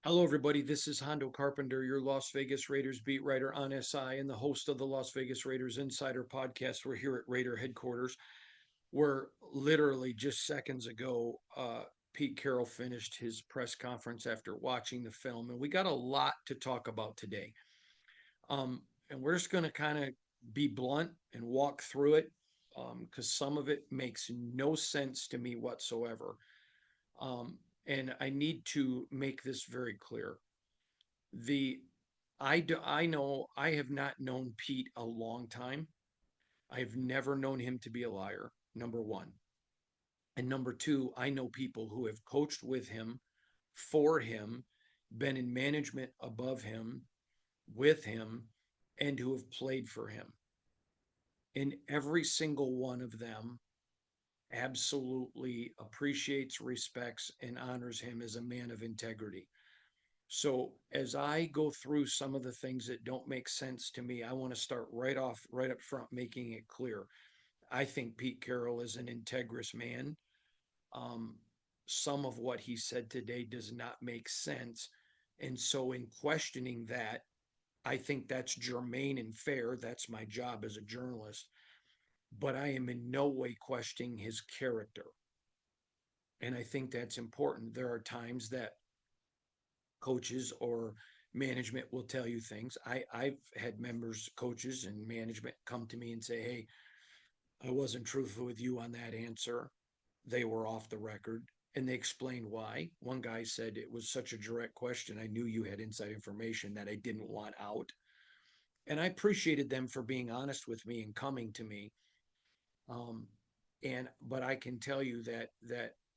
Hello, everybody. This is Hondo Carpenter, your Las Vegas Raiders beat writer on SI and the host of the Las Vegas Raiders Insider podcast. We're here at Raider headquarters, where literally just seconds ago, Pete Carroll finished his press conference after watching the film, and we got a lot to talk about today. And we're just going to kind of be blunt and walk through it because some of it makes no sense to me whatsoever. Um, and I need to make this very clear the I know I have not known Pete a long time. I've never known him to be a liar, number one. And number two, I know people who have coached with him, for him, been in management above him, with him, and who have played for him. And every single one of them absolutely appreciates, respects, and honors him as a man of integrity. So as I go through some of the things that don't make sense to me, I want to start right up front, making it clear. I think Pete Carroll is an integrous man. Um, some of what he said today does not make sense. And so, in questioning that, I think that's germane and fair. That's my job as a journalist. But I am in no way questioning his character. And I think that's important. There are times that coaches or management will tell you things. I've had members, coaches, and management come to me and say, "Hey, I wasn't truthful with you on that answer. They were off the record." And they explained why. One guy said it was such a direct question. I knew you had inside information that I didn't want out. And I appreciated them for being honest with me and coming to me. Um, but I can tell you that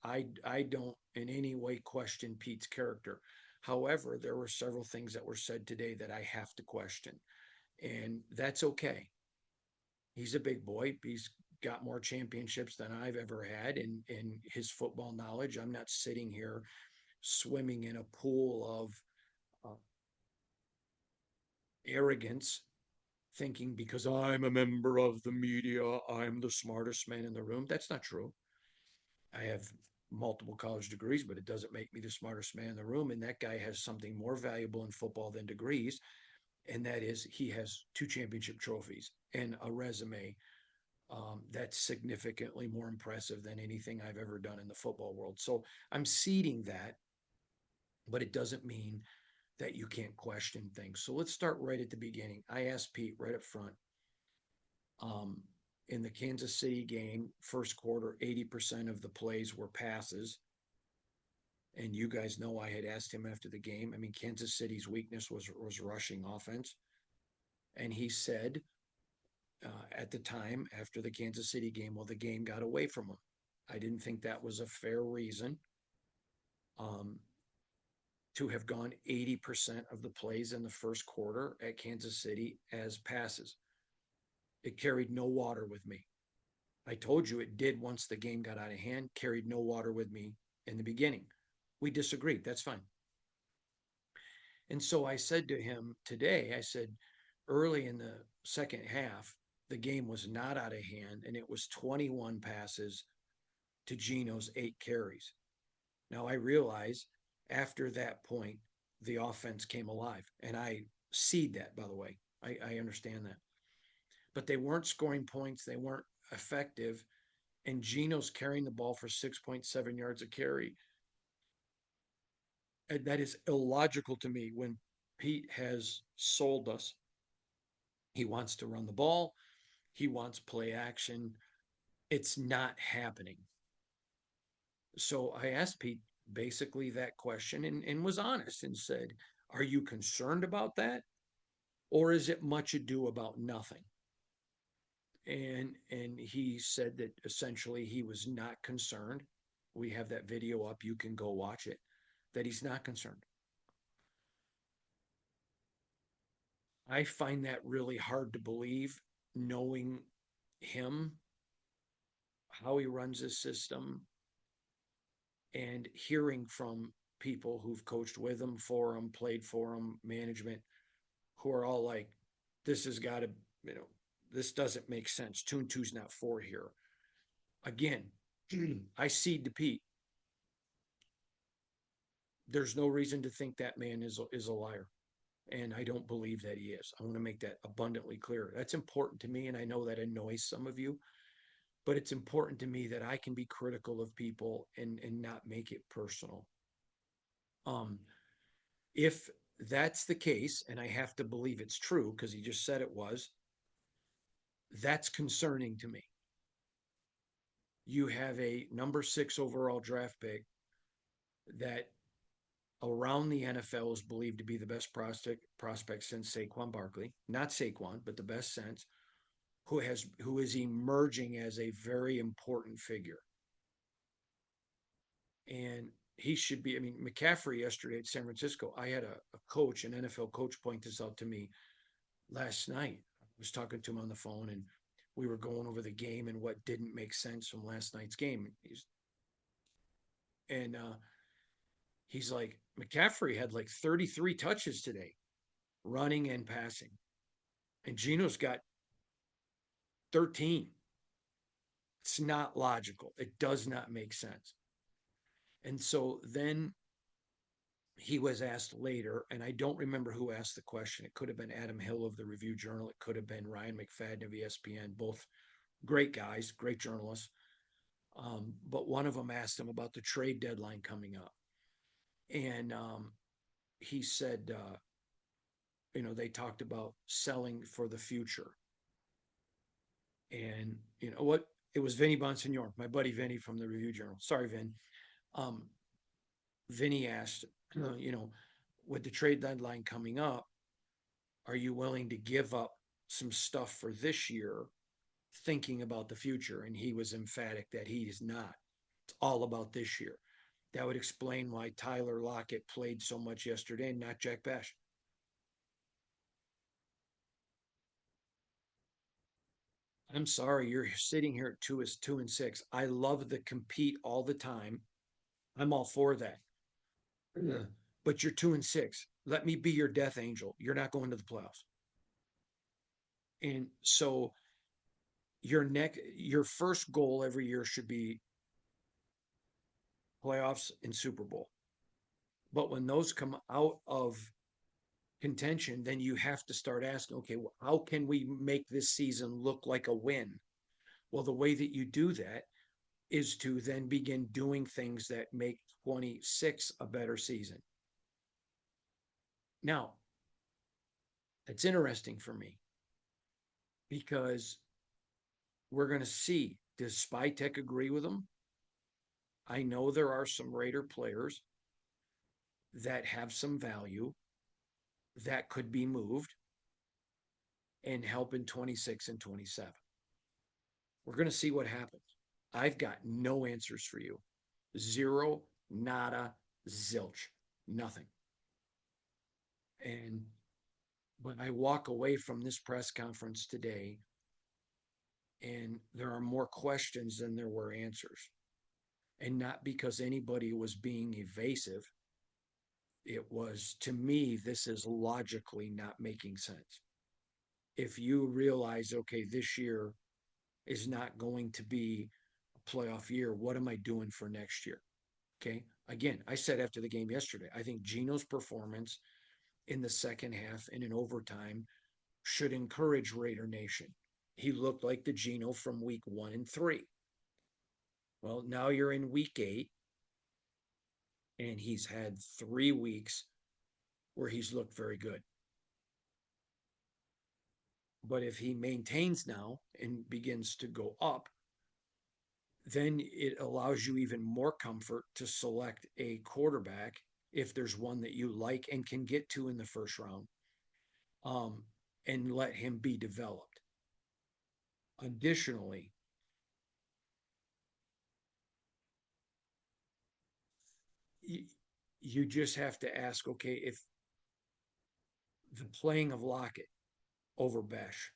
I don't in any way question Pete's character. However, there were several things that were said today that I have to question, and that's okay. He's a big boy. He's got more championships than I've ever had in his football knowledge. I'm not sitting here swimming in a pool of arrogance, thinking because I'm a member of the media, I'm the smartest man in the room. That's not true. I have multiple college degrees, but it doesn't make me the smartest man in the room. And that guy has something more valuable in football than degrees, and that is he has two championship trophies and a resume that's significantly more impressive than anything I've ever done in the football world. So I'm ceding that, but it doesn't mean that you can't question things. So let's start right at the beginning. I asked Pete right up front. Um, in the Kansas City game, first quarter, 80% of the plays were passes. And you guys know I had asked him after the game. I mean, Kansas City's weakness was rushing offense, and he said at the time after the Kansas City game, well, the game got away from him. I didn't think that was a fair reason um, to have gone 80% of the plays in the first quarter at Kansas City as passes. It carried no water with me. I told you it did once the game got out of hand, carried no water with me in the beginning. We disagreed. That's fine. And so I said to him today, I said, early in the second half, the game was not out of hand, and it was 21 passes to Geno's 8 carries. Now I realize after that point, the offense came alive. And I cede that, by the way. I understand that. But they weren't scoring points, they weren't effective. And Geno's carrying the ball for 6.7 yards a carry. And that is illogical to me when Pete has sold us. He wants to run the ball. He wants play action. It's not happening. So I asked Pete basically that question and was honest and said, "Are you concerned about that? Or is it much ado about nothing?" And he said that essentially he was not concerned. We have that video up. You can go watch it. That he's not concerned. I find that really hard to believe, knowing him, how he runs his system, and hearing from people who've coached with him, for him, played for him, management, who are all like, this has got to, you know, this doesn't make sense. Two and two's not four here. Again, I cede to Pete. there's no reason to think that man is a liar. And I don't believe that he is. I want to make that abundantly clear. That's important to me. And I know that annoys some of you, but it's important to me that I can be critical of people and not make it personal. Um, if that's the case, and I have to believe it's true because he just said it was, that's concerning to me. You have a number 6 overall draft pick that around the NFL is believed to be the best prospect since Saquon Barkley, not Saquon, but the best since, who is emerging as a very important figure. And he should be. I mean, McCaffrey yesterday at San Francisco. I had a coach, an NFL coach, point this out to me last night. I was talking to him on the phone, and we were going over the game and what didn't make sense from last night's game. And he's like, McCaffrey had like 33 touches today, running and passing, and Geno's got 13. It's not logical. It does not make sense. And so then he was asked later, and I don't remember who asked the question. It could have been Adam Hill of the Review Journal. It could have been Ryan McFadden of ESPN, both great guys, great journalists. But one of them asked him about the trade deadline coming up. And he said, they talked about selling for the future. And you know what? It was Vinny Bonsignor, my buddy Vinny from the Review Journal. Sorry, Vin. Um, Vinny asked, with the trade deadline coming up, are you willing to give up some stuff for this year, thinking about the future? And he was emphatic that he is not. It's all about this year. That would explain why Tyler Lockett played so much yesterday and not Jack Bash. I'm sorry, you're sitting here at 2-6. I love the compete all the time. I'm all for that. Yeah. But you're 2-6. Let me be your death angel. You're not going to the playoffs. And so your first goal every year should be playoffs and Super Bowl. But when those come out of contention, then you have to start asking, okay, well, how can we make this season look like a win? Well, the way that you do that is to then begin doing things that make 26 a better season. Now, it's interesting for me because we're going to see, does Spytek agree with them? I know there are some Raider players that have some value that could be moved and help in 26 and 27. We're going to see what happens. I've got no answers for you. Zero, nada, zilch, nothing. And when I walk away from this press conference today, and there are more questions than there were answers, and not because anybody was being evasive, it was, to me, this is logically not making sense. If you realize, okay, this year is not going to be a playoff year, what am I doing for next year? Okay. Again, I said after the game yesterday, I think Geno's performance in the second half and in overtime should encourage Raider Nation. He looked like the Geno from week 1 and 3. Well, now you're in week 8, and he's had 3 weeks where he's looked very good. But if he maintains now and begins to go up, then it allows you even more comfort to select a quarterback if there's one that you like and can get to in the first round, and let him be developed. Additionally, you just have to ask, okay, if the playing of Lockett over Bash,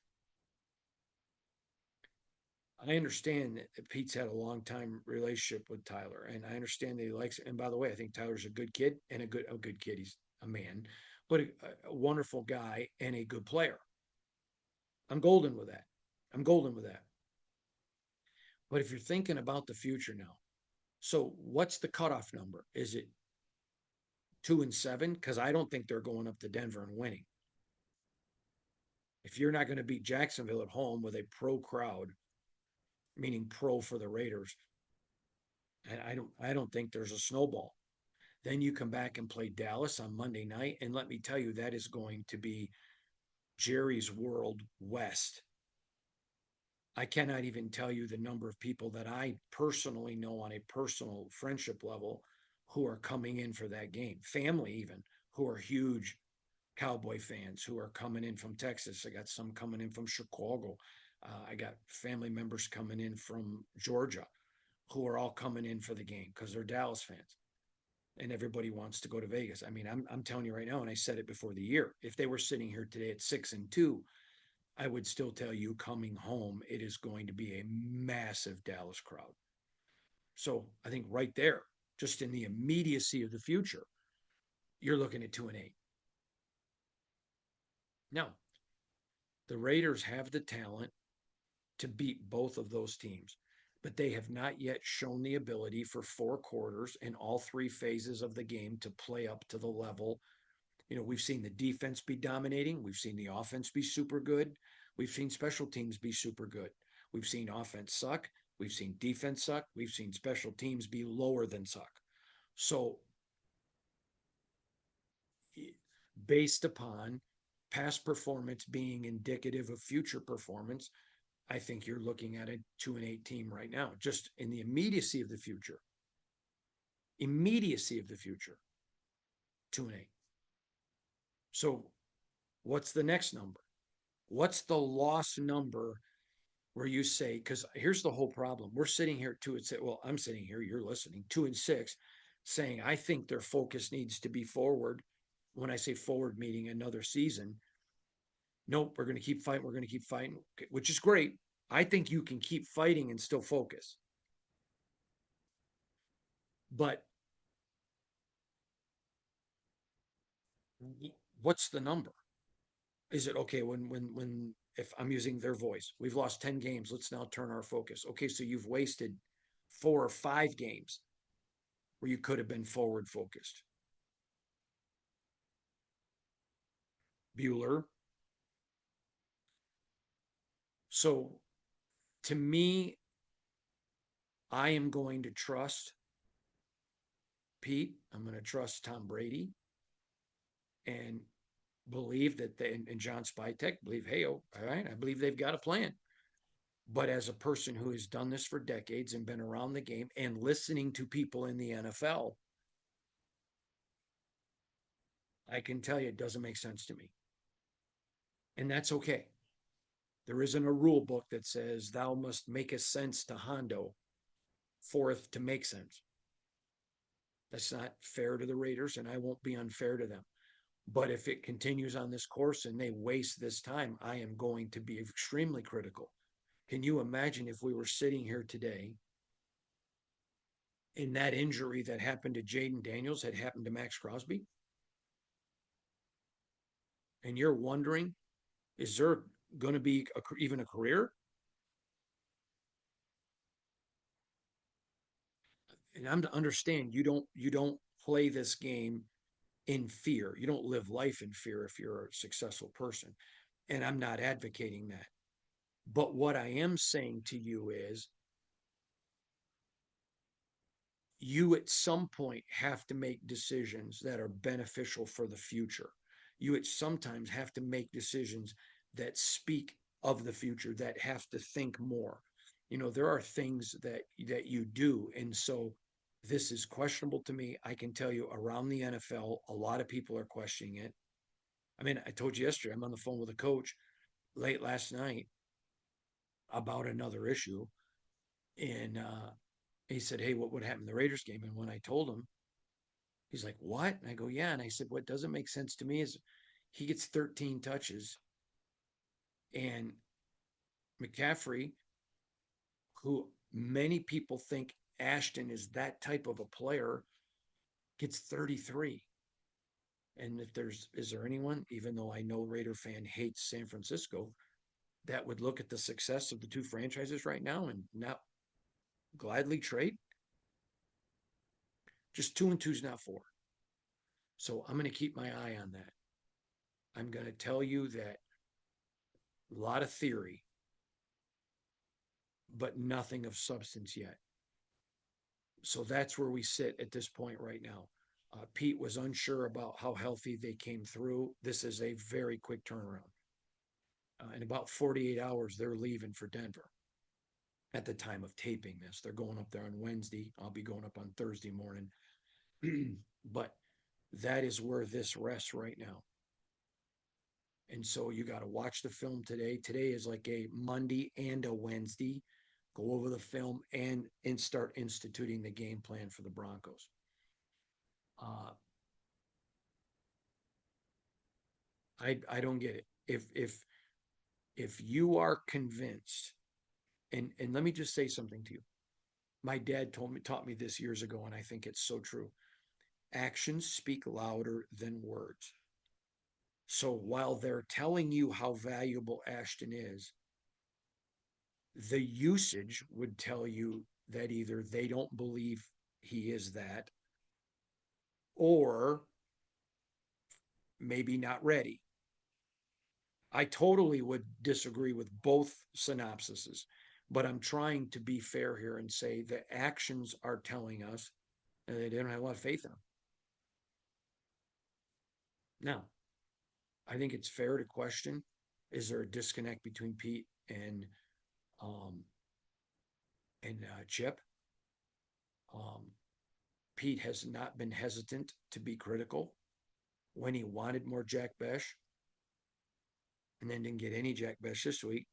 I understand that Pete's had a long time relationship with Tyler, and I understand that he likes it. And by the way, I think Tyler's a good kid and a good kid. He's a man, but a wonderful guy and a good player. I'm golden with that. I'm golden with that. But if you're thinking about the future now, so what's the cutoff number? Is it 2-7, because I don't think they're going up to Denver and winning. If you're not going to beat Jacksonville at home with a pro crowd, meaning pro for the Raiders, I don't think there's a snowball. Then you come back and play Dallas on Monday night, and let me tell you, that is going to be Jerry's World West. I cannot even tell you the number of people that I personally know on a personal friendship level who are coming in for that game. Family, even, who are huge Cowboy fans who are coming in from Texas. I got some coming in from Chicago. I got family members coming in from Georgia who are all coming in for the game because they're Dallas fans. And everybody wants to go to Vegas. I mean, I'm telling you right now, and I said it before the year, if they were sitting here today at 6-2, I would still tell you coming home, it is going to be a massive Dallas crowd. So I think right there, just in the immediacy of the future, you're looking at 2-8. Now, the Raiders have the talent to beat both of those teams, but they have not yet shown the ability for 4 quarters in all 3 phases of the game to play up to the level. We've seen the defense be dominating. We've seen the offense be super good. We've seen special teams be super good. We've seen offense suck. We've seen defense suck. We've seen special teams be lower than suck. So, based upon past performance being indicative of future performance, I think you're looking at a 2-8 team right now, just in the immediacy of the future. Immediacy of the future, 2-8. So, what's the next number? What's the loss number where you say, because here's the whole problem. We're sitting here at 2-6. Well, I'm sitting here, you're listening, 2-6, saying I think their focus needs to be forward. When I say forward, meaning another season. Nope, we're going to keep fighting. We're going to keep fighting, which is great. I think you can keep fighting and still focus. But what's the number? Is it okay when if I'm using their voice, we've lost 10 games, let's now turn our focus. Okay, so you've wasted 4 or 5 games where you could have been forward focused. Bueller. So to me, I am going to trust Pete. I'm going to trust Tom Brady and believe that they, and John Spytek believe, hey, oh, all right, I believe they've got a plan. But as a person who has done this for decades and been around the game and listening to people in the NFL, I can tell you it doesn't make sense to me. And that's okay. There isn't a rule book that says thou must make a sense to Hondo for it to make sense. That's not fair to the Raiders, and I won't be unfair to them. But if it continues on this course and they waste this time, I am going to be extremely critical. Can you imagine if we were sitting here today and that injury that happened to Jaden Daniels had happened to Max Crosby? And you're wondering, is there going to be even a career? And I'm to understand you don't play this game in fear. You don't live life in fear if you're a successful person. And I'm not advocating that. But what I am saying to you is you at some point have to make decisions that are beneficial for the future. You at sometimes have to make decisions that speak of the future, that have to think more. There are things that you do. And so this is questionable to me. I can tell you around the NFL, a lot of people are questioning it. I mean, I told you yesterday, I'm on the phone with a coach late last night about another issue. And he said, hey, what would happen in the Raiders game? And when I told him, he's like, what? And I go, yeah. And I said, what doesn't make sense to me is he gets 13 touches and McCaffrey, who many people think Ashton is that type of a player, gets 33. And is there anyone, even though I know Raider fan hates San Francisco, that would look at the success of the two franchises right now and not gladly trade? Just 2-2 is not 4. So I'm going to keep my eye on that. I'm going to tell you that a lot of theory, but nothing of substance yet. So that's where we sit at this point right now. Pete was unsure about how healthy they came through. This is a very quick turnaround. In about 48 hours, they're leaving for Denver at the time of taping this. They're going up there on Wednesday. I'll be going up on Thursday morning. But that is where this rests right now. And so you got to watch the film today. Today is like a Monday and a Wednesday. Go over the film and start instituting the game plan for the Broncos. Uh, I don't get it. If you are convinced, and let me just say something to you. My dad taught me this years ago, and I think it's so true. Actions speak louder than words. So while they're telling you how valuable Ashton is, the usage would tell you that either they don't believe he is that, or maybe not ready. I totally would disagree with both synopsises, but I'm trying to be fair here and say the actions are telling us that they don't have a lot of faith in him. Now, I think it's fair to question, is there a disconnect between Pete um, and Chip? Um, Pete has not been hesitant to be critical when he wanted more Jack Bech and then didn't get any Jack Bech this week.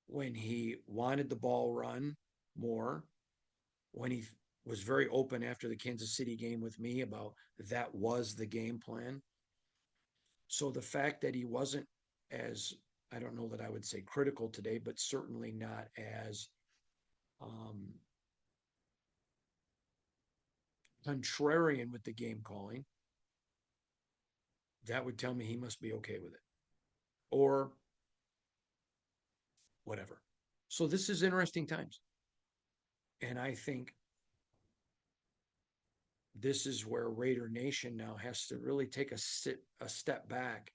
When he wanted the ball run more, when he was very open after the Kansas City game with me about that was the game plan. So the fact that he wasn't as, I don't know that I would say critical today, but certainly not as um, contrarian with the game calling, that would tell me he must be okay with it or whatever. So this is interesting times. And I think this is where Raider Nation now has to really take a step back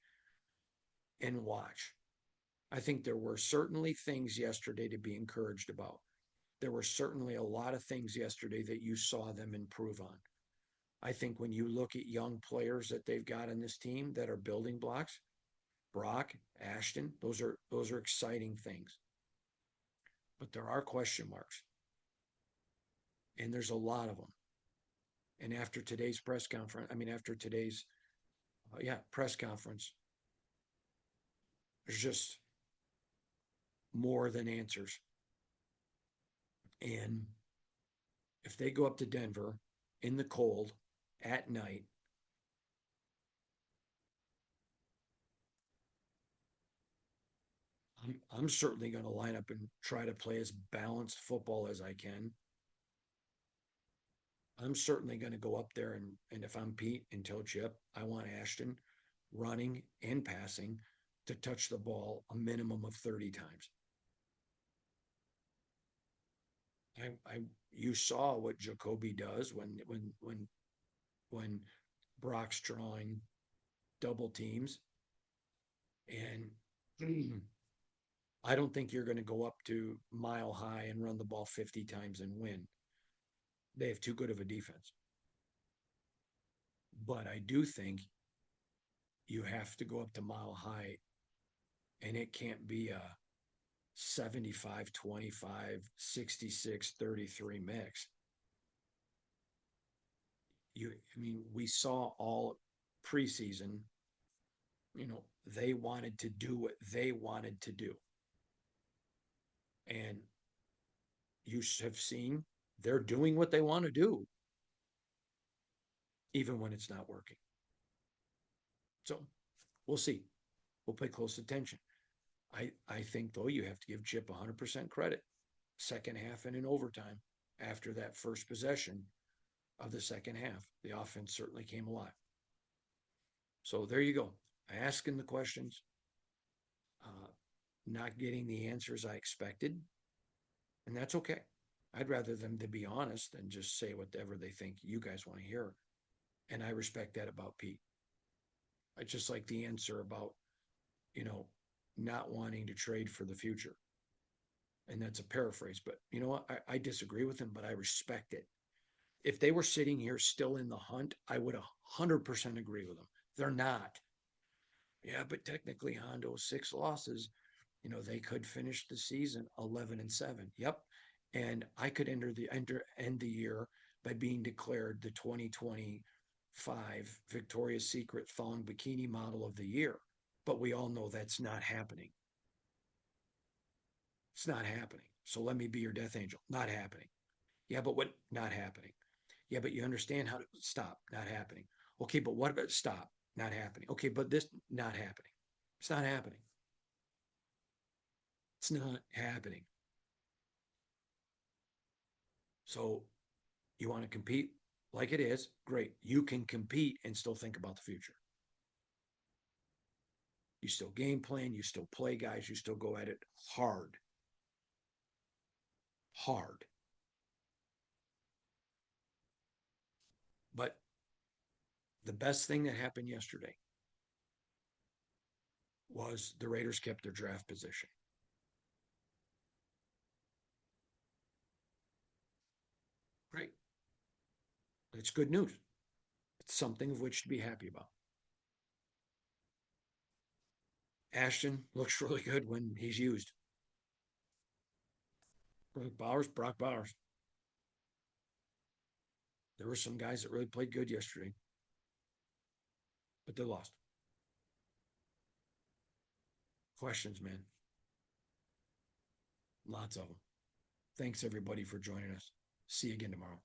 and watch. I think there were certainly things yesterday to be encouraged about. There were certainly a lot of things yesterday that you saw them improve on. I think when you look at young players that they've got on this team that are building blocks, Brock, Ashton, those are exciting things. But there are question marks. And there's a lot of them. And after today's press conference, after today's press conference, there's just more than answers. And if they go up to Denver in the cold at night, I'm certainly going to line up and try to play as balanced football as I can. I'm certainly going to go up there and if I'm Pete and tell Chip, I want Ashton running and passing to touch the ball a minimum of 30 times. You saw what Jacoby does when Brock's drawing double teams, and I don't think you're going to go up to Mile High and run the ball 50 times and win. They have too good of a defense. But I do think you have to go up to Mile High, and it can't be a 75-25, 66-33 mix. We saw all preseason, they wanted to do what they wanted to do. And you have seen they're doing what they want to do, even when it's not working. So we'll see. We'll pay close attention. I think, though, you have to give Chip 100% credit. Second half and in overtime, after that first possession of the second half, the offense certainly came alive. So there you go. Asking the questions, not getting the answers I expected, and that's okay. I'd rather them to be honest than just say whatever they think you guys want to hear. And I respect that about Pete. I just like the answer about, you know, not wanting to trade for the future. And that's a paraphrase, but you know what? I disagree with him, but I respect it. If they were sitting here still in the hunt, I would 100% agree with them. They're not. Yeah, but technically Hondo's 6 losses. They could finish the season 11-7. Yep. And I could end the year by being declared the 2025 Victoria's Secret thong bikini model of the year. But we all know that's not happening. It's not happening. So let me be your death angel. Not happening. Yeah, but what? Not happening. Yeah, but you understand how to stop. Not happening. Okay, but what about stop? Not happening. Okay, but this not happening. It's not happening. It's not happening. So you want to compete like it is? Great. You can compete and still think about the future. You still game plan, you still play guys, you still go at it hard. Hard. But the best thing that happened yesterday was the Raiders kept their draft position. Great. It's good news. It's something of which to be happy about. Ashton looks really good when he's used. Brock Bowers. There were some guys that really played good yesterday, but they lost. Questions, man. Lots of them. Thanks everybody for joining us. See you again tomorrow.